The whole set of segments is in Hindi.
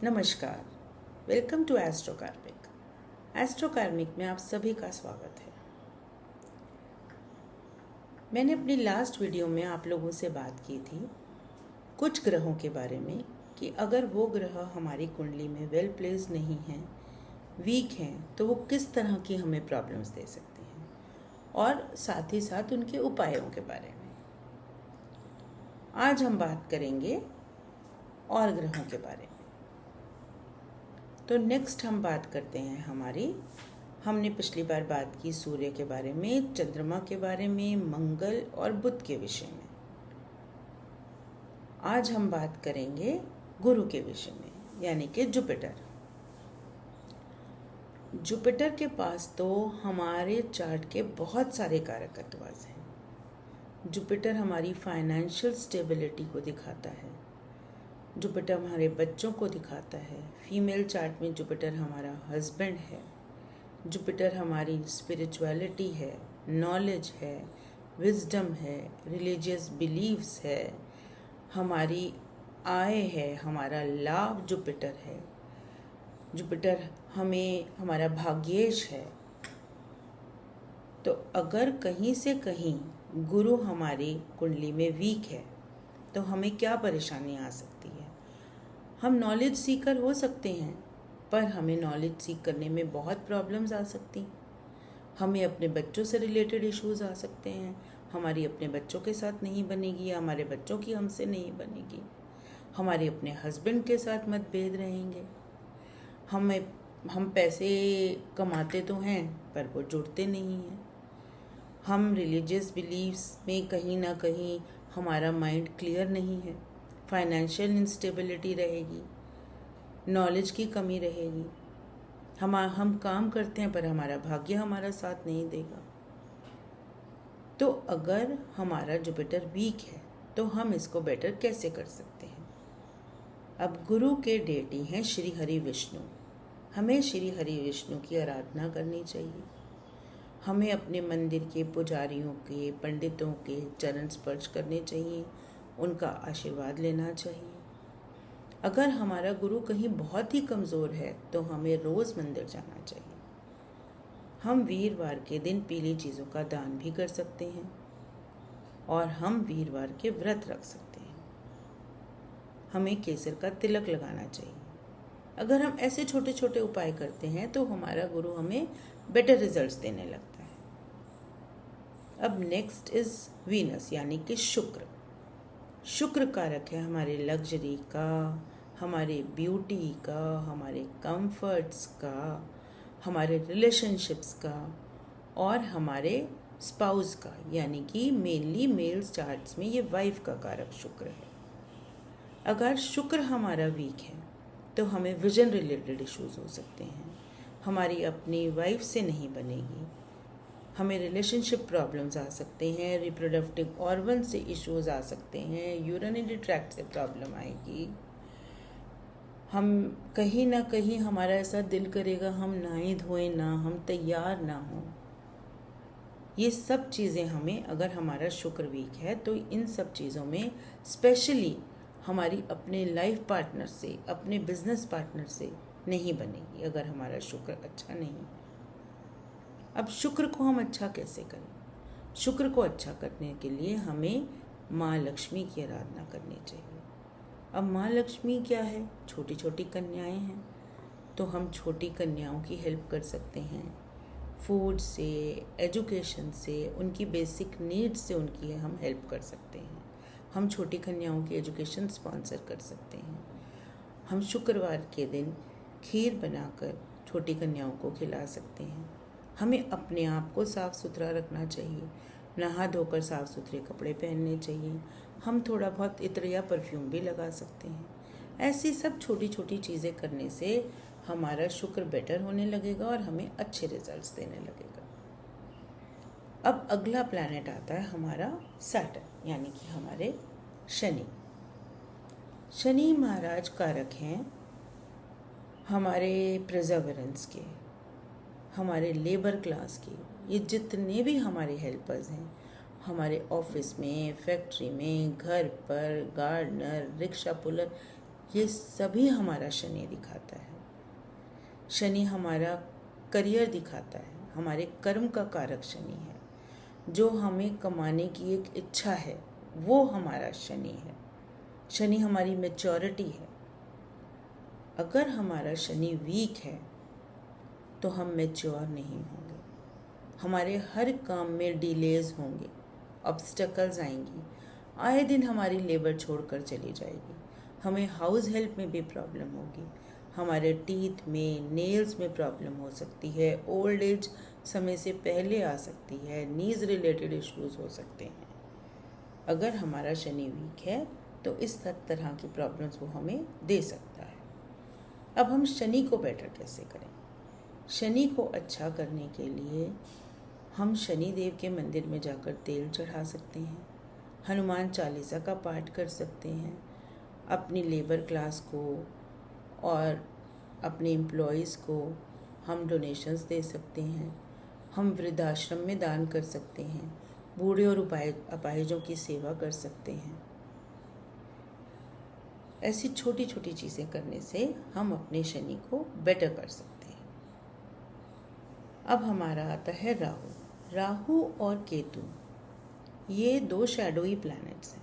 नमस्कार। वेलकम टू एस्ट्रो कार्मिक। एस्ट्रो कार्मिक में आप सभी का स्वागत है। मैंने अपनी लास्ट वीडियो में आप लोगों से बात की थी कुछ ग्रहों के बारे में कि अगर वो ग्रह हमारी कुंडली में वेल प्लेस्ड नहीं हैं, वीक हैं, तो वो किस तरह की हमें प्रॉब्लम्स दे सकते हैं और साथ ही साथ उनके उपायों के बारे में। आज हम बात करेंगे और ग्रहों के बारे में। तो नेक्स्ट हम बात करते हैं हमने पिछली बार बात की सूर्य के बारे में, चंद्रमा के बारे में, मंगल और बुध के विषय में। आज हम बात करेंगे गुरु के विषय में, यानी कि जुपिटर। जुपिटर के पास तो हमारे चार्ट के बहुत सारे कारकत्वास हैं। जुपिटर हमारी फाइनेंशियल स्टेबिलिटी को दिखाता है, जुपिटर हमारे बच्चों को दिखाता है। फीमेल चार्ट में जुपिटर हमारा हस्बैंड है। जुपिटर हमारी स्पिरिचुअलिटी है, नॉलेज है, विजडम है, रिलीजियस बिलीव्स है, हमारी आय है, हमारा लाभ जुपिटर है। जुपिटर हमारा भाग्येश है। तो अगर कहीं से कहीं गुरु हमारी कुंडली में वीक है तो हमें क्या परेशानी आ सकती है। हम नॉलेज सीकर हो सकते हैं, पर हमें नॉलेज सीख करने में बहुत प्रॉब्लम्स आ सकती। हमें अपने बच्चों से रिलेटेड इश्यूज आ सकते हैं। हमारी अपने बच्चों के साथ नहीं बनेगी, या हमारे बच्चों की हमसे नहीं बनेगी। हमारे अपने हस्बैंड के साथ मतभेद रहेंगे। हम पैसे कमाते तो हैं, पर वो जुड़ते नहीं हैं। हम रिलीजियस बिलीव्स में कहीं ना कहीं हमारा माइंड क्लियर नहीं है। फाइनेंशियल इंस्टेबिलिटी रहेगी, नॉलेज की कमी रहेगी। हम काम करते हैं, पर हमारा भाग्य हमारा साथ नहीं देगा। तो अगर हमारा जुपिटर वीक है तो हम इसको बेटर कैसे कर सकते हैं। अब गुरु के डेटी हैं श्री हरि विष्णु। हमें श्री हरि विष्णु की आराधना करनी चाहिए। हमें अपने मंदिर के पुजारियों के, पंडितों के चरण स्पर्श करने चाहिए, उनका आशीर्वाद लेना चाहिए। अगर हमारा गुरु कहीं बहुत ही कमज़ोर है तो हमें रोज़ मंदिर जाना चाहिए। हम वीरवार के दिन पीली चीज़ों का दान भी कर सकते हैं और हम वीरवार के व्रत रख सकते हैं। हमें केसर का तिलक लगाना चाहिए। अगर हम ऐसे छोटे छोटे उपाय करते हैं तो हमारा गुरु हमें बेटर रिजल्ट्स देने लगता है। अब नेक्स्ट इज वीनस, यानी कि शुक्र। शुक्र कारक है हमारे लग्जरी का, हमारे ब्यूटी का, हमारे कंफर्ट्स का, हमारे रिलेशनशिप्स का और हमारे स्पाउस का, यानी कि मेनली मेल्स चार्ट्स में ये वाइफ का कारक शुक्र है। अगर शुक्र हमारा वीक है तो हमें विजन रिलेटेड इश्यूज हो सकते हैं। हमारी अपनी वाइफ से नहीं बनेगी। हमें रिलेशनशिप प्रॉब्लम्स आ सकते हैं, रिप्रोडक्टिव ऑर्गन से इश्यूज आ सकते हैं, यूरिनरी ट्रैक्ट से प्रॉब्लम आएगी। हम कहीं ना कहीं हमारा ऐसा दिल करेगा हम नहाए धोए ना, हम तैयार ना हों। ये सब चीज़ें हमें, अगर हमारा शुक्र वीक है तो इन सब चीज़ों में स्पेशली हमारी अपने लाइफ पार्टनर से, अपने बिजनेस पार्टनर से नहीं बनेगी अगर हमारा शुक्र अच्छा नहीं है। अब शुक्र को हम अच्छा कैसे करें। शुक्र को अच्छा करने के लिए हमें माँ लक्ष्मी की आराधना करनी चाहिए। अब माँ लक्ष्मी क्या है, छोटी छोटी कन्याएं हैं, तो हम छोटी कन्याओं की हेल्प कर सकते हैं। फूड से, एजुकेशन से, उनकी बेसिक नीड्स से उनकी हम हेल्प कर सकते हैं। हम छोटी कन्याओं की एजुकेशन स्पॉन्सर कर सकते हैं। हम शुक्रवार के दिन खीर बनाकर छोटी कन्याओं को खिला सकते हैं। हमें अपने आप को साफ़ सुथरा रखना चाहिए, नहा धोकर साफ़ सुथरे कपड़े पहनने चाहिए। हम थोड़ा बहुत इत्र या परफ्यूम भी लगा सकते हैं। ऐसी सब छोटी छोटी चीज़ें करने से हमारा शुक्र बेटर होने लगेगा और हमें अच्छे रिजल्ट्स देने लगेगा। अब अगला प्लैनेट आता है हमारा सैटर्न, यानी कि हमारे शनि। शनि महाराज कारक हैं हमारे प्रिजर्वेरेंस के, हमारे लेबर क्लास के। ये जितने भी हमारे हेल्पर्स हैं, हमारे ऑफिस में, फैक्ट्री में, घर पर, गार्डनर, रिक्शा पुलर, ये सभी हमारा शनि दिखाता है। शनि हमारा करियर दिखाता है, हमारे कर्म का कारक शनि है। जो हमें कमाने की एक इच्छा है वो हमारा शनि है। शनि हमारी मैच्योरिटी है। अगर हमारा शनि वीक है तो हम मैच्योर नहीं होंगे, हमारे हर काम में डिलेज होंगे, ऑब्स्टेकल्स आएंगी, आए दिन हमारी लेबर छोड़कर चली जाएगी, हमें हाउस हेल्प में भी प्रॉब्लम होगी, हमारे टीथ में, नेल्स में प्रॉब्लम हो सकती है, ओल्ड एज समय से पहले आ सकती है, नीज रिलेटेड इश्यूज हो सकते हैं। अगर हमारा शनि वीक है तो इस तरह की प्रॉब्लम्स वो हमें दे सकता है। अब हम शनि को बेटर कैसे करें? शनि को अच्छा करने के लिए हम शनि देव के मंदिर में जाकर तेल चढ़ा सकते हैं, हनुमान चालीसा का पाठ कर सकते हैं, अपनी लेबर क्लास को और अपने एम्प्लॉयज़ को हम डोनेशंस दे सकते हैं, हम वृद्धाश्रम में दान कर सकते हैं, बूढ़े और अपाहिजों की सेवा कर सकते हैं। ऐसी छोटी छोटी चीज़ें करने से हम अपने शनि को बेटर कर सकते हैं। अब हमारा आता है राहु। राहु और केतु ये दो शैडोई प्लैनेट्स हैं,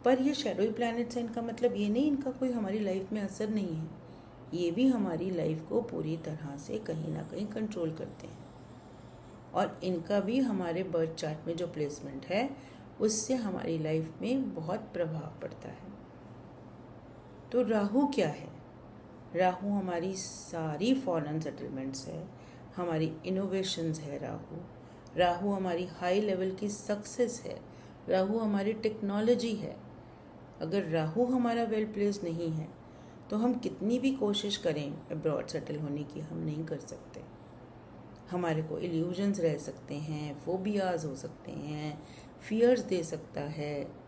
पर ये शैडोई प्लैनेट्स हैं इनका मतलब ये नहीं इनका कोई हमारी लाइफ में असर नहीं है। ये भी हमारी लाइफ को पूरी तरह से कहीं ना कहीं कंट्रोल करते हैं और इनका भी हमारे बर्थ चार्ट में जो प्लेसमेंट है उससे हमारी लाइफ में बहुत प्रभाव पड़ता है। तो राहु क्या है? राहु हमारी सारी फॉरेन सेटलमेंट्स है, हमारी इनोवेशंस है। राहु हमारी हाई लेवल की सक्सेस है। राहु हमारी टेक्नोलॉजी है। अगर राहु हमारा वेल प्लेस नहीं है तो हम कितनी भी कोशिश करें अब्रॉड सेटल होने की, हम नहीं कर सकते। हमारे को इल्यूजन्स रह सकते हैं, फोबियाज हो सकते हैं, फियर्स दे सकता है।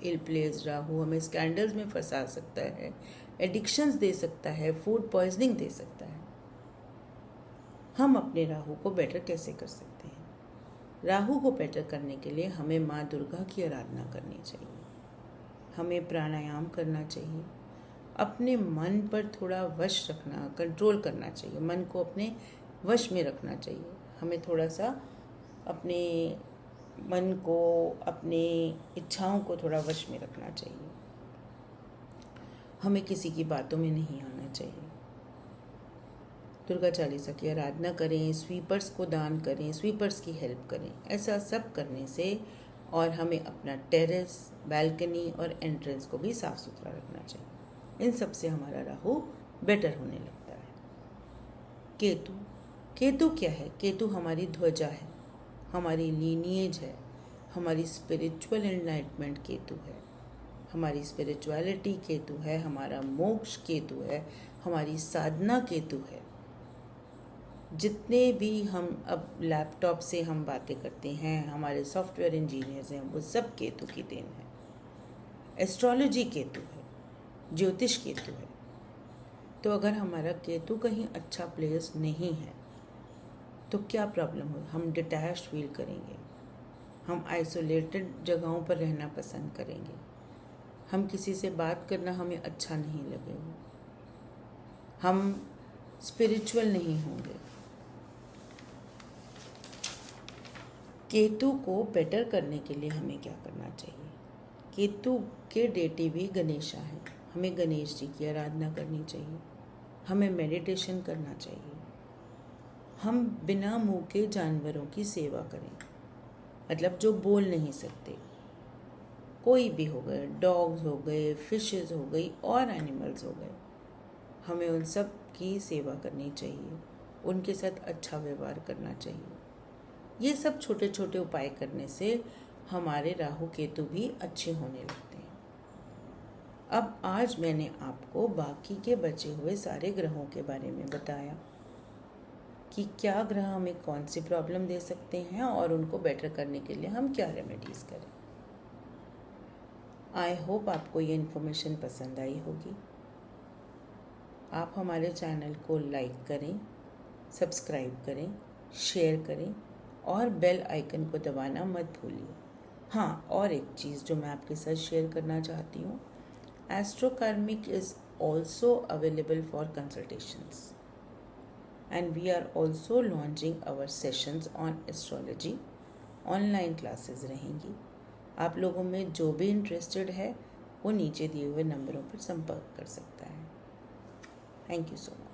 इल प्लेस राहु हमें स्कैंडल्स में फंसा सकता है, एडिक्शंस दे सकता है, फूड पॉइजनिंग दे सकता है। हम अपने राहु को बेटर कैसे कर सकते हैं? राहु को बेटर करने के लिए हमें माँ दुर्गा की आराधना करनी चाहिए, हमें प्राणायाम करना चाहिए, अपने मन पर थोड़ा वश रखना, कंट्रोल करना चाहिए, मन को अपने वश में रखना चाहिए। हमें थोड़ा सा अपने मन को, अपने इच्छाओं को थोड़ा वश में रखना चाहिए। हमें किसी की बातों में नहीं आना चाहिए। दुर्गा चालीसा की आराधना करें, स्वीपर्स को दान करें, स्वीपर्स की हेल्प करें। ऐसा सब करने से और हमें अपना टेरेस, बालकनी और एंट्रेंस को भी साफ सुथरा रखना चाहिए। इन सब से हमारा राहु बेटर होने लगता है। केतु। केतु क्या है? केतु हमारी ध्वजा है, हमारी लीनिएज है, हमारी स्पिरिचुअल एनलाइटमेंट केतु है, हमारी स्पिरिचुअलिटी केतु है, हमारा मोक्ष केतु है, हमारी साधना केतु है। जितने भी हम अब लैपटॉप से हम बातें करते हैं, हमारे सॉफ्टवेयर इंजीनियर्स हैं, वो सब केतु की देन है। एस्ट्रोलॉजी केतु है, ज्योतिष केतु है। तो अगर हमारा केतु कहीं अच्छा प्लेस नहीं है तो क्या प्रॉब्लम हो? हम डिटैच्ड फील करेंगे, हम आइसोलेटेड जगहों पर रहना पसंद करेंगे, हम किसी से बात करना हमें अच्छा नहीं लगेगा, हम स्पिरिचुअल नहीं होंगे। केतु को बेटर करने के लिए हमें क्या करना चाहिए? केतु के डेटी भी गणेशा है, हमें गणेश जी की आराधना करनी चाहिए, हमें मेडिटेशन करना चाहिए, हम बिना मुंह के जानवरों की सेवा करें, मतलब जो बोल नहीं सकते, कोई भी हो गए, डॉग्स हो गए, फिशेस हो गई और एनिमल्स हो गए, हमें उन सब की सेवा करनी चाहिए, उनके साथ अच्छा व्यवहार करना चाहिए। ये सब छोटे छोटे उपाय करने से हमारे राहु केतु भी अच्छे होने लगते हैं। अब आज मैंने आपको बाकी के बचे हुए सारे ग्रहों के बारे में बताया कि क्या ग्रह हमें कौन सी प्रॉब्लम दे सकते हैं और उनको बेटर करने के लिए हम क्या रेमेडीज़ करें। आई होप आपको ये इन्फॉर्मेशन पसंद आई होगी। आप हमारे चैनल को लाइक करें, सब्सक्राइब करें, शेयर करें और बेल आइकन को दबाना मत भूलिए। हाँ, और एक चीज़ जो मैं आपके साथ शेयर करना चाहती हूँ, Astro Karmic is also available for consultations. And we are also launching our sessions on astrology. Online classes रहेंगी. आप लोगों में जो भी इंटरेस्टेड है वो नीचे दिए हुए नंबरों पर संपर्क कर सकता है. Thank you so much.